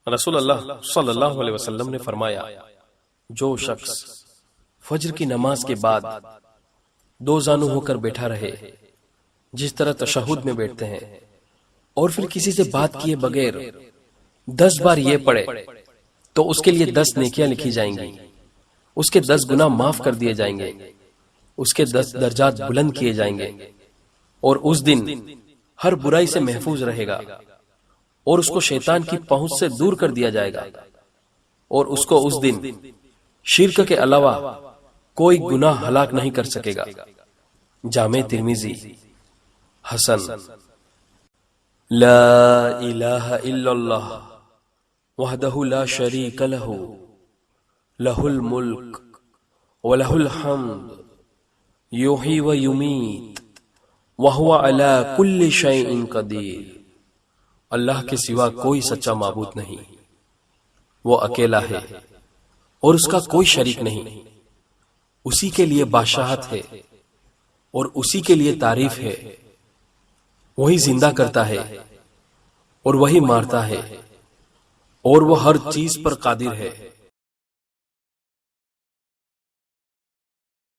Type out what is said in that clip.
رسول اللہ صلی اللہ علیہ وسلم نے فرمایا، جو شخص فجر کی نماز کے بعد دو زانو ہو کر بیٹھا رہے، جس طرح تشہد میں بیٹھتے ہیں، اور پھر کسی سے بات کیے بغیر 10 بار یہ پڑھے تو اس کے لیے 10 نیکیاں لکھی جائیں گی، اس کے 10 گناہ معاف کر دیے جائیں گے، اس کے 10 درجات بلند کیے جائیں گے، اور اس دن ہر برائی سے محفوظ رہے گا، اور اس کو شیطان کی پہنچ سے دور کر دیا جائے گا، اور اس کو اس دن شرک کے علاوہ کوئی گناہ ہلاک نہیں کر سکے گا۔ جامع ترمذی حسن۔ لا الہ الا اللہ وحدہ لا شریک لہ لہ الملک ولہ الحمد یحیی و یمیت وہو علی کل شیء قدیر۔ اللہ کے سوا کوئی سچا معبود نہیں، وہ اکیلا ہے اور اس کا کوئی شریک نہیں، اسی کے لیے بادشاہت ہے اور اسی کے لیے تعریف ہے، وہی زندہ کرتا ہے اور وہی مارتا ہے، اور وہ ہر چیز پر قادر ہے۔